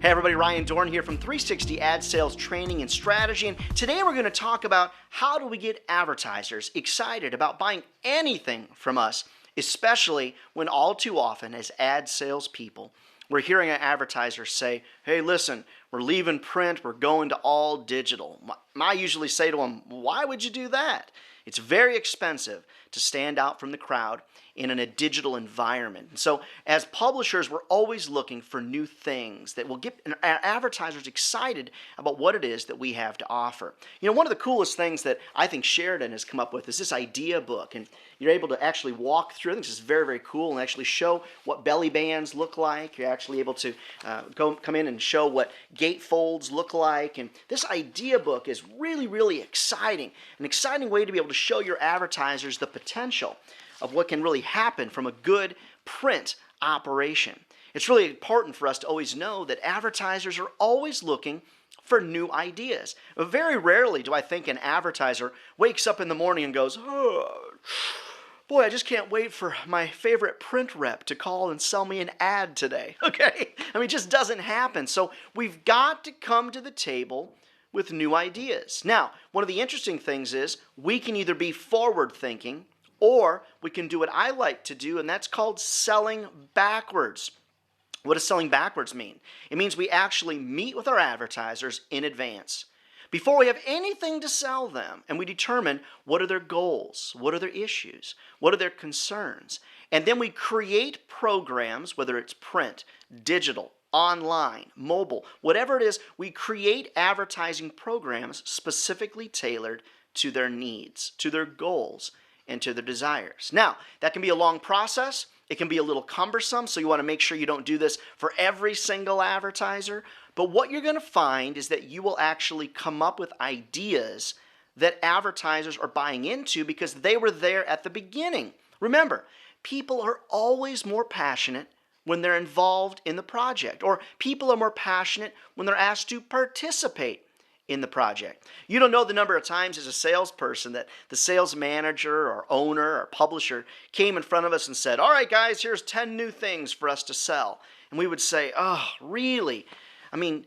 Hey everybody, Ryan Dorn here from 360 Ad Sales Training and Strategy, and today we're going to talk about how do we get advertisers excited about buying anything from us, especially when all too often as ad sales people, we're hearing an advertiser say, hey listen, we're leaving print, we're going to all digital. I usually say to them, why would you do that? It's very expensive to stand out from the crowd in a digital environment. And so as publishers, we're always looking for new things that will get advertisers excited about what it is that we have to offer. You know, one of the coolest things that I think Sheridan has come up with is this idea book, and you're able to actually walk through. I think this is very, very cool, and actually show what belly bands look like. You're actually able to come in and show what gatefolds look like, and this idea book is really, really exciting. An exciting way to be able to show your advertisers the potential of what can really happen from a good print operation. It's really important for us to always know that advertisers are always looking for new ideas. Very rarely do I think an advertiser wakes up in the morning and goes, oh, boy, I just can't wait for my favorite print rep to call and sell me an ad today. Okay? I mean, it just doesn't happen. So we've got to come to the table with new ideas. Now, one of the interesting things is we can either be forward-thinking or we can do what I like to do, and that's called selling backwards. What does selling backwards mean? It means we actually meet with our advertisers in advance before we have anything to sell them, and we determine what are their goals, what are their issues, what are their concerns, and then we create programs, whether it's print, digital, online, mobile, whatever it is, we create advertising programs specifically tailored to their needs, to their goals, and to their desires. Now, that can be a long process. It can be a little cumbersome, so you want to make sure you don't do this for every single advertiser. But what you're going to find is that you will actually come up with ideas that advertisers are buying into because they were there at the beginning. Remember, people are always more passionate when they're involved in the project, or people are more passionate when they're asked to participate in the project. You don't know the number of times as a salesperson that the sales manager or owner or publisher came in front of us and said, all right guys, here's 10 new things for us to sell. And we would say, oh, really? I mean,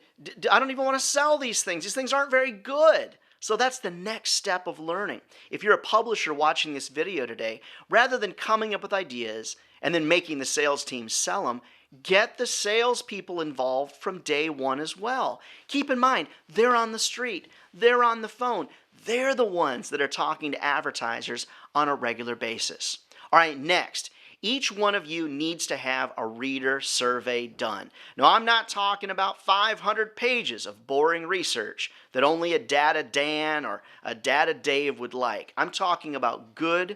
I don't even want to sell these things. These things aren't very good. So that's the next step of learning. If you're a publisher watching this video today, rather than coming up with ideas and then making the sales team sell them, get the salespeople involved from day one as well. Keep in mind, they're on the street, they're on the phone, they're the ones that are talking to advertisers on a regular basis. All right, next, each one of you needs to have a reader survey done. Now, I'm not talking about 500 pages of boring research that only a Data Dan or a Data Dave would like. I'm talking about good,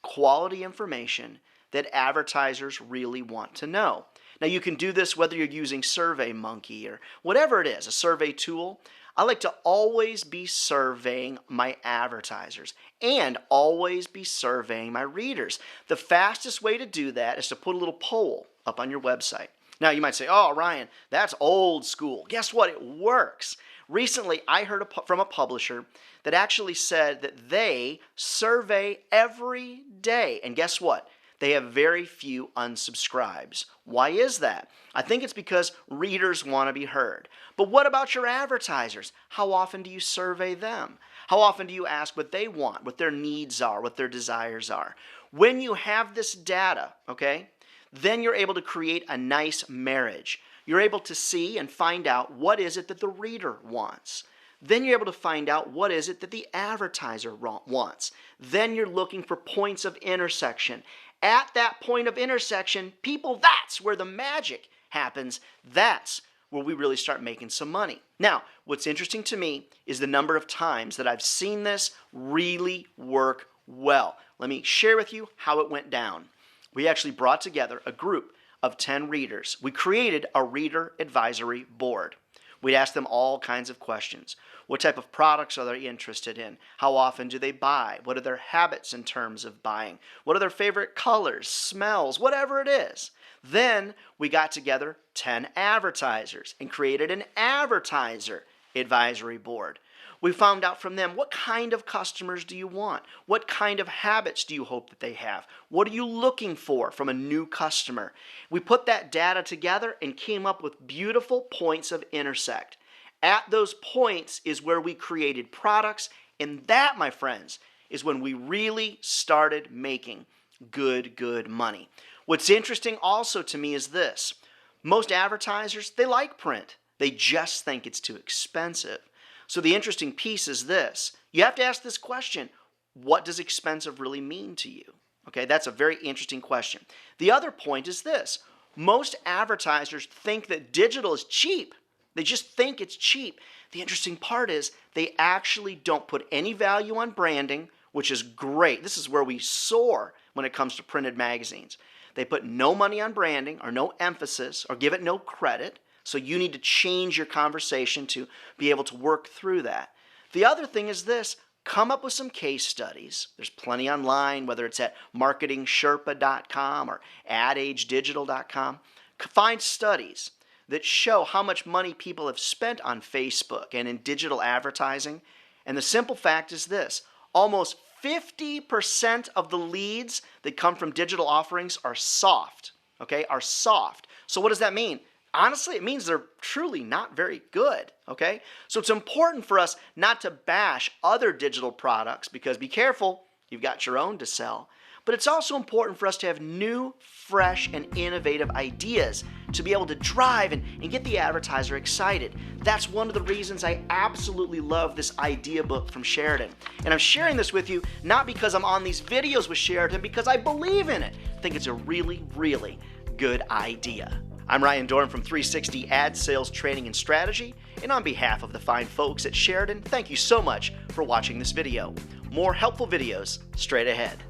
quality information that advertisers really want to know. Now, you can do this whether you're using SurveyMonkey or whatever it is, a survey tool. I like to always be surveying my advertisers and always be surveying my readers. The fastest way to do that is to put a little poll up on your website. Now, you might say, oh, Ryan, that's old school. Guess what? It works. Recently, I heard from a publisher that actually said that they survey every day. And guess what? They have very few unsubscribes. Why is that? I think it's because readers want to be heard. But what about your advertisers? How often do you survey them? How often do you ask what they want, what their needs are, what their desires are? When you have this data, okay, then you're able to create a nice marriage. You're able to see and find out what is it that the reader wants. Then you're able to find out what is it that the advertiser wants. Then you're looking for points of intersection. At that point of intersection, people, that's where the magic happens. That's where we really start making some money. Now, what's interesting to me is the number of times that I've seen this really work well. Let me share with you how it went down. We actually brought together a group of 10 readers. We created a reader advisory board. We'd ask them all kinds of questions. What type of products are they interested in? How often do they buy? What are their habits in terms of buying? What are their favorite colors, smells, whatever it is? Then we got together 10 advertisers and created an advertiser advisory board. We found out from them, what kind of customers do you want? What kind of habits do you hope that they have? What are you looking for from a new customer? We put that data together and came up with beautiful points of intersect. At those points is where we created products, and that, my friends, is when we really started making good money. What's interesting also to me is this. Most advertisers, they like print. They just think it's too expensive. So the interesting piece is this. You have to ask this question. What does expensive really mean to you? Okay, that's a very interesting question. The other point is this. Most advertisers think that digital is cheap. They just think it's cheap. The interesting part is they actually don't put any value on branding, which is great. This is where we soar when it comes to printed magazines. They put no money on branding or no emphasis or give it no credit. So you need to change your conversation to be able to work through that. The other thing is this. Come up with some case studies. There's plenty online, whether it's at marketingsherpa.com or adagedigital.com. Find studies that show how much money people have spent on Facebook and in digital advertising. And the simple fact is this. Almost 50% of the leads that come from digital offerings are soft, okay, are soft. So what does that mean? Honestly, it means they're truly not very good, okay? So it's important for us not to bash other digital products because be careful, you've got your own to sell. But it's also important for us to have new, fresh, and innovative ideas to be able to drive and get the advertiser excited. That's one of the reasons I absolutely love this idea book from Sheridan. And I'm sharing this with you not because I'm on these videos with Sheridan, because I believe in it. I think it's a really, really good idea. I'm Ryan Dorn from 360 Ad Sales Training and Strategy, and on behalf of the fine folks at Sheridan, thank you so much for watching this video. More helpful videos straight ahead.